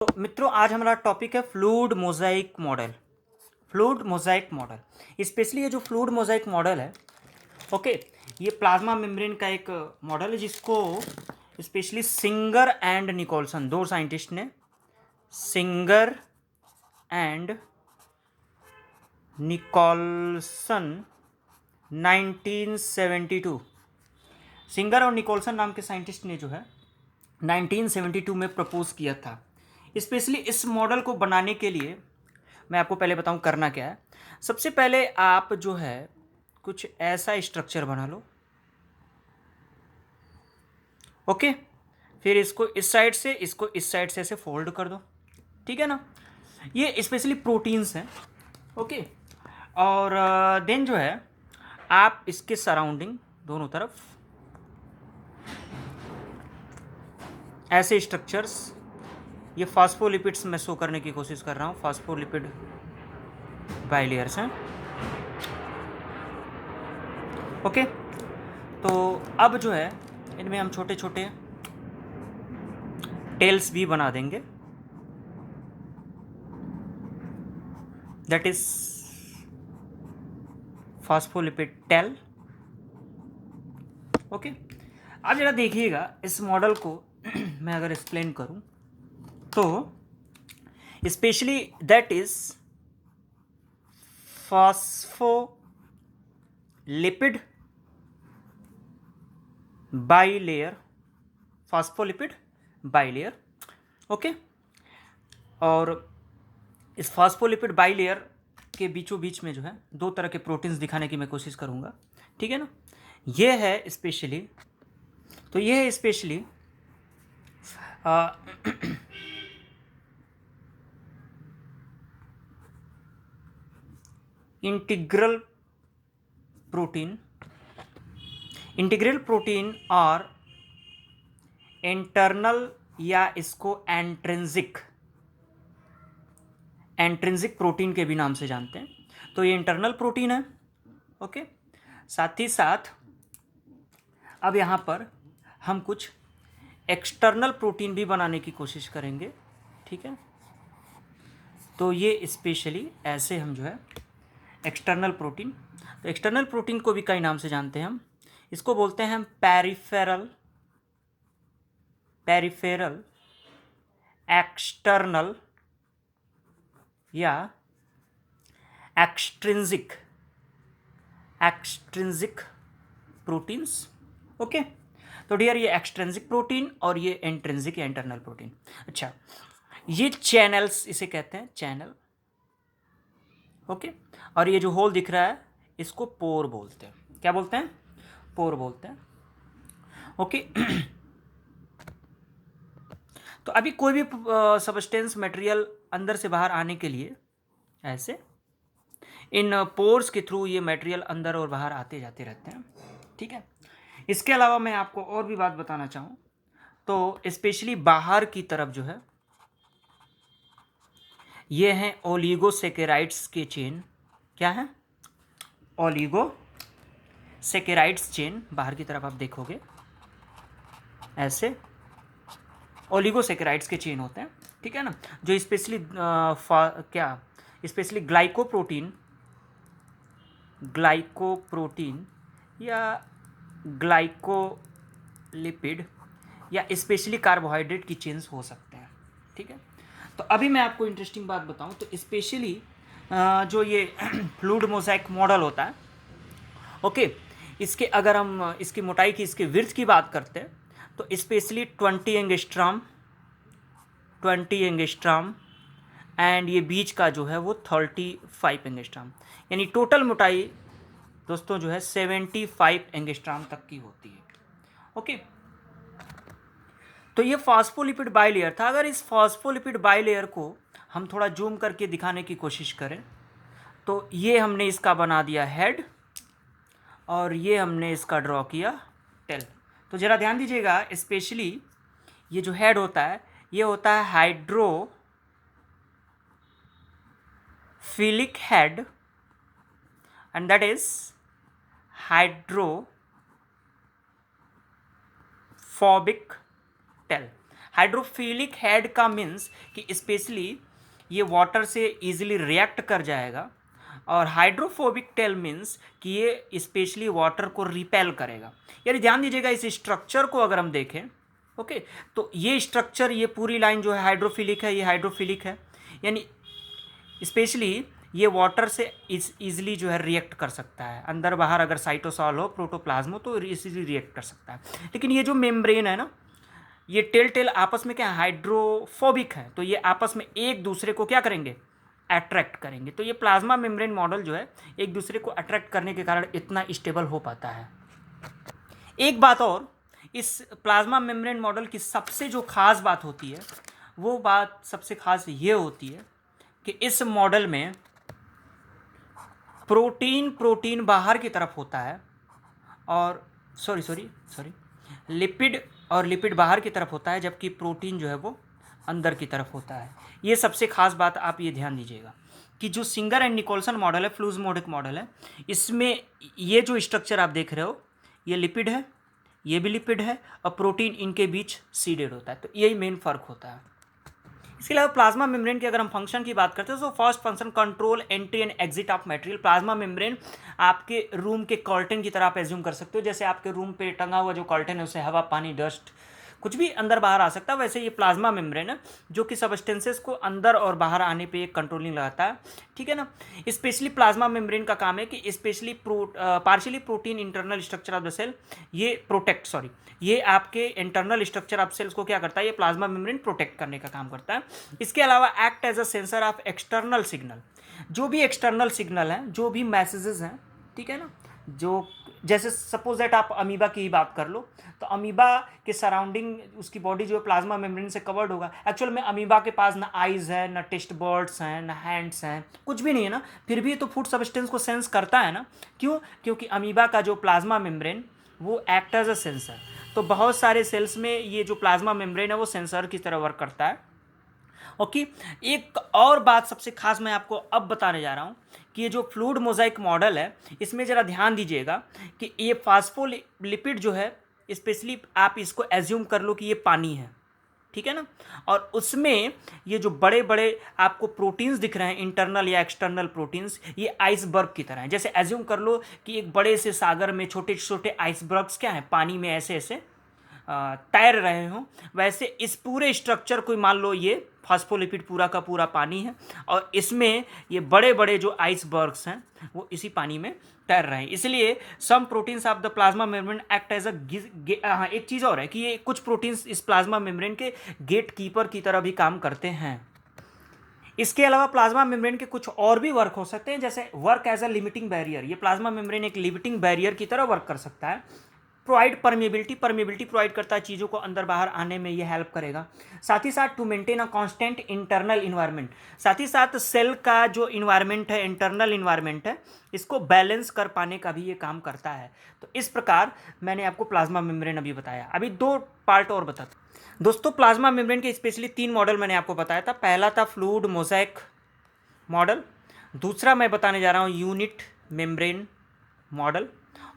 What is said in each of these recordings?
तो मित्रों, आज हमारा टॉपिक है fluid mosaic model. Fluid mosaic model, specially ये जो फ्लूइड मोज़ाइक मॉडल है, ओके, ये प्लाज्मा मेम्ब्रेन का एक मॉडल है जिसको स्पेशली सिंगर एंड निकोलसन, दो साइंटिस्ट ने, सिंगर एंड निकोलसन 1972, सिंगर और निकोलसन नाम के साइंटिस्ट ने जो है 1972 में प्रपोज किया था। स्पेशली इस मॉडल को बनाने के लिए मैं आपको पहले बताऊं करना क्या है। सबसे पहले आप जो है कुछ ऐसा स्ट्रक्चर बना लो, ओके। फिर इसको इस साइड से, इसको इस साइड से ऐसे फोल्ड कर दो, ठीक है ना। ये स्पेशली प्रोटीन्स हैं, ओके। और देन जो है आप इसके सराउंडिंग दोनों तरफ ऐसे स्ट्रक्चर्स, ये फास्फोलिपिड्स मैं शो करने की कोशिश कर रहा हूँ, फास्फोलिपिड बाइलेयर्स हैं, ओके। तो अब जो है इनमें हम छोटे छोटे टेल्स भी बना देंगे, that is phospholipid tail, okay. अब जरा देखिएगा इस मॉडल को मैं अगर एक्सप्लेन करूं तो specially that is phospholipid bilayer, phospholipid bilayer, okay. और इस फास्फोलिपिड बाइलेयर के बीचों बीच में जो है दो तरह के प्रोटीन्स दिखाने की मैं कोशिश करूंगा, ठीक है ना। ये है स्पेशली, तो ये है specially integral protein, integral protein और इंटरनल या इसको एंट्रिंसिक, एंट्रिंसिक प्रोटीन के भी नाम से जानते हैं। तो ये इंटरनल प्रोटीन है, ओके। साथ ही साथ अब यहाँ पर हम कुछ एक्सटर्नल प्रोटीन भी बनाने की कोशिश करेंगे, ठीक है। तो ये स्पेशली ऐसे हम जो है एक्सटर्नल प्रोटीन, तो एक्सटर्नल प्रोटीन को भी कई नाम से जानते हैं हम, इसको बोलते हैं हम पेरिफेरल, पेरिफेरल एक्सटर्नल या एक्सट्रिंसिक, एक्सट्रिंसिक प्रोटीन्स, ओके। तो डियर ये एक्सट्रिंसिक प्रोटीन और ये इंट्रिंसिक या इंटरनल प्रोटीन। अच्छा, ये चैनल्स इसे कहते हैं, चैनल, ओके। और ये जो होल दिख रहा है इसको पोर बोलते हैं, क्या बोलते हैं, पोर बोलते हैं, ओके। तो अभी कोई भी सबस्टेंस मटेरियल अंदर से बाहर आने के लिए ऐसे इन पोर्स के थ्रू ये मटेरियल अंदर और बाहर आते जाते रहते हैं, ठीक है। इसके अलावा मैं आपको और भी बात बताना चाहूँ तो स्पेशली बाहर की तरफ जो है ये हैं ओलिगोसेकेराइड्स के चेन, क्या है, ओलिगोसेकेराइड्स चेन। बाहर की तरफ आप देखोगे ऐसे ओलिगोसेकेराइड्स के चेन होते हैं, ठीक है ना, जो स्पेशली क्या स्पेशली ग्लाइकोप्रोटीन, ग्लाइकोप्रोटीन या ग्लाइकोलिपिड या स्पेशली कार्बोहाइड्रेट की चेन्स हो सकते हैं, ठीक है। तो अभी मैं आपको इंटरेस्टिंग बात बताऊं तो स्पेशली जो ये फ्लूइड मोज़ाइक मॉडल होता है, ओके, इसके अगर हम इसकी मोटाई की, इसके विड्थ की बात करते हैं तो स्पेशली 20 एंगस्ट्रॉम, 20 एंगस्ट्रॉम एंड ये बीच का जो है वो 35 एंगस्ट्रॉम, यानी टोटल मोटाई दोस्तों जो है 75 एंगस्ट्रॉम तक की होती है, ओके। तो ये फास्फोलिपिड बाइलेयर था। अगर इस फास्फोलिपिड बाइलेयर को हम थोड़ा जूम करके दिखाने की कोशिश करें तो ये हमने इसका बना दिया हेड और ये हमने इसका ड्रॉ किया टेल। तो ज़रा ध्यान दीजिएगा, स्पेशली ये जो हेड होता है ये होता है hydrophilic head and that is hydrophobic tell. Hydrophilic head का मीन्स कि स्पेशली ये वाटर से इजीली रिएक्ट कर जाएगा, और हाइड्रोफोबिक टेल मीन्स कि ये स्पेशली वाटर को रिपेल करेगा। यानी ध्यान दीजिएगा इस स्ट्रक्चर को अगर हम देखें, ओके, तो ये स्ट्रक्चर, ये पूरी लाइन जो है हाइड्रोफिलिक है, ये हाइड्रोफिलिक है, यानी स्पेशली ये वाटर से इजीली जो है रिएक्ट कर सकता है। अंदर बाहर अगर साइटोसॉल हो, प्रोटोप्लाज्म हो, तो इजीली रिएक्ट कर सकता है। लेकिन ये जो मेम्ब्रेन है ना, ये टेल आपस में क्या है, हाइड्रोफोबिक है, तो ये आपस में एक दूसरे को क्या करेंगे, अट्रैक्ट करेंगे। तो ये प्लाज्मा मेम्ब्रेन मॉडल जो है एक दूसरे को अट्रैक्ट करने के कारण इतना स्टेबल हो पाता है। एक बात और, इस प्लाज्मा मेम्ब्रेन मॉडल की सबसे जो खास बात होती है, वो बात सबसे खास ये होती है कि इस मॉडल में प्रोटीन बाहर की तरफ होता है, और सॉरी लिपिड बाहर की तरफ होता है, जबकि प्रोटीन जो है वो अंदर की तरफ होता है। ये सबसे खास बात आप ये ध्यान दीजिएगा कि जो सिंगर एंड निकोल्सन मॉडल है, फ्लूज़मोडिक मॉडल है, इसमें ये जो स्ट्रक्चर आप देख रहे हो, ये लिपिड है, ये भी लिपिड है, और प्रोटीन इनके बीच सीडेड होता है। तो यही मेन फर्क होता है। इसके अलावा प्लाज्मा मेम्ब्रेन की अगर हम फंक्शन की बात करते हैं, तो first function control entry and exit of material. Plasma membrane आपके रूम के कर्टन की तरह आप एज्यूम कर सकते हो, जैसे आपके रूम पे टंगा हुआ जो कर्टन है उससे हवा, पानी, डस्ट कुछ भी अंदर बाहर आ सकता है, वैसे ये प्लाज्मा मेम्ब्रेन है जो कि सबस्टेंसेस को अंदर और बाहर आने पे एक कंट्रोलिंग लगाता है, ठीक है ना। स्पेशली प्लाज्मा मेम्ब्रेन का काम है कि specially partially protein internal structure of the cell ये आपके इंटरनल स्ट्रक्चर ऑफ सेल्स को क्या करता है, ये प्लाज्मा मेम्ब्रेन प्रोटेक्ट करने का काम करता है। इसके अलावा act as a sensor of external signal. जो भी एक्सटर्नल सिग्नल हैं, जो भी मैसेजेस हैं, ठीक है ना, जो जैसे सपोज दैट आप अमीबा की ही बात कर लो, तो अमीबा के सराउंडिंग उसकी बॉडी जो है प्लाज्मा मेम्ब्रेन से कवर्ड होगा। एक्चुअल में अमीबा के पास ना आइज़ है, ना टेस्ट बर्ड्स हैं, ना हैंड्स हैं, कुछ भी नहीं है ना, फिर भी तो फूड सब्सटेंस को सेंस करता है ना। क्यों? क्योंकि अमीबा का जो प्लाज्मा मेम्ब्रेन वो एक्ट एज अ सेंसर। तो बहुत सारे सेल्स में ये जो प्लाज्मा मेम्ब्रेन है वो सेंसर की तरह वर्क करता है। ओके, एक और बात सबसे खास मैं आपको अब बताने जा रहा हूँ कि ये जो फ्लूइड मोज़ाइक मॉडल है, इसमें ज़रा ध्यान दीजिएगा कि ये फास्फोलिपिड जो है, स्पेशली आप इसको एज्यूम कर लो कि ये पानी है, ठीक है ना, और उसमें ये जो बड़े बड़े आपको प्रोटीन्स दिख रहे हैं, इंटरनल या एक्सटर्नल प्रोटीन्स, ये आइसबर्ग की तरह हैं। जैसे एज्यूम कर लो कि एक बड़े से सागर में छोटे छोटे आइसबर्ग्स क्या हैं, पानी में ऐसे ऐसे तैर रहे हों, वैसे इस पूरे स्ट्रक्चर को मान लो ये फास्फोलिपिड पूरा का पूरा पानी है, और इसमें ये बड़े बड़े जो आइसबर्ग्स हैं वो इसी पानी में तैर रहे हैं। इसलिए some proteins of the plasma membrane act as एक चीज़ और है कि ये कुछ प्रोटीन्स इस प्लाज्मा मेम्ब्रेन के गेट कीपर की तरह भी काम करते हैं। इसके अलावा प्लाज्मा मेम्ब्रेन के कुछ और भी वर्क हो सकते हैं, जैसे work as a limiting barrier. ये प्लाज्मा मेम्ब्रेन एक लिमिटिंग बैरियर की तरह वर्क कर सकता है। प्रोवाइड परमेबिलिटी प्रोवाइड करता है, चीज़ों को अंदर बाहर आने में ये हेल्प करेगा। साथ ही साथ to maintain a constant internal environment, साथ ही साथ सेल का जो इन्वायरमेंट है, इंटरनल इन्वायरमेंट है, इसको बैलेंस कर पाने का भी ये काम करता है। तो इस प्रकार मैंने आपको प्लाज्मा मेम्ब्रेन अभी बताया। अभी दो पार्ट और बताता हूँ दोस्तों। प्लाज्मा मेम्ब्रेन के स्पेशली 3 मॉडल मैंने आपको बताया था। पहला था फ्लूइड मोज़ाइक मॉडल, दूसरा मैं बताने जा रहा हूँ यूनिट मेम्ब्रेन मॉडल,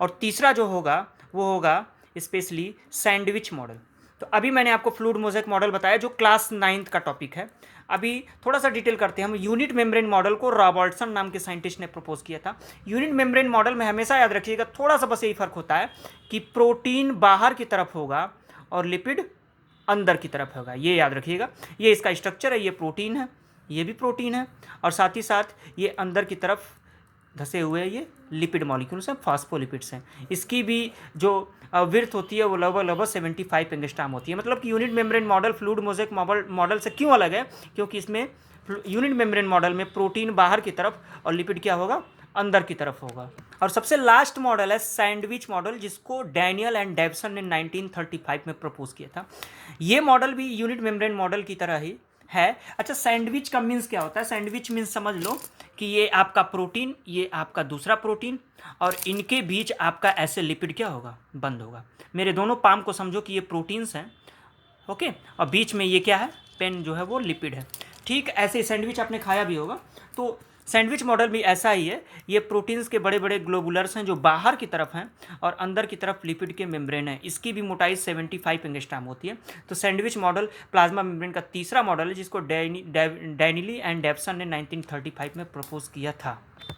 और तीसरा जो होगा वो होगा स्पेशली सैंडविच मॉडल। तो अभी मैंने आपको फ्लूइड मोज़ाइक मॉडल बताया जो क्लास 9th का टॉपिक है। अभी थोड़ा सा डिटेल करते हैं हम। यूनिट मेम्ब्रेन मॉडल को रॉबर्टसन नाम के साइंटिस्ट ने प्रपोज किया था। यूनिट मेम्ब्रेन मॉडल में हमेशा याद रखिएगा, थोड़ा सा बस यही फर्क होता है कि प्रोटीन बाहर की तरफ होगा और लिपिड अंदर की तरफ होगा। ये याद रखिएगा, ये इसका स्ट्रक्चर है, ये प्रोटीन है, ये भी प्रोटीन है, और साथ ही साथ ये अंदर की तरफ धसे हुए ये लिपिड मॉलिक्यूल्स हैं, फास्फोलिपिड्स हैं। इसकी भी जो विड्थ होती है वो लगभग 75 एंगस्ट्रॉम होती है। मतलब कि unit membrane model fluid mosaic model से क्यों अलग है, क्योंकि इसमें यूनिट मेम्ब्रेन मॉडल में प्रोटीन बाहर की तरफ और लिपिड क्या होगा, अंदर की तरफ होगा। और सबसे लास्ट मॉडल है सैंडविच मॉडल, जिसको डैनियल एंड डेवसन ने 1935 में प्रपोज किया था। ये मॉडल भी यूनिट मेम्ब्रेन मॉडल की तरह ही है। अच्छा, सैंडविच का मीन्स क्या होता है? सैंडविच मीन्स समझ लो कि ये आपका प्रोटीन, ये आपका दूसरा प्रोटीन, और इनके बीच आपका ऐसे लिपिड क्या होगा, बंद होगा। मेरे दोनों पाम को समझो कि ये प्रोटीन्स हैं, ओके, और बीच में ये क्या है, पेन जो है वो लिपिड है। ठीक ऐसे सैंडविच आपने खाया भी होगा। तो सैंडविच मॉडल भी ऐसा ही है। ये प्रोटीन्स के बड़े बड़े ग्लोबुलर्स हैं जो बाहर की तरफ हैं और अंदर की तरफ लिपिड के मेम्ब्रेन है। इसकी भी मोटाई 75 एंगस्ट्रॉम होती है। तो सैंडविच मॉडल प्लाज्मा मेम्ब्रेन का तीसरा मॉडल है जिसको डैनिली एंड डेप्सन ने 1935 में प्रपोज किया था।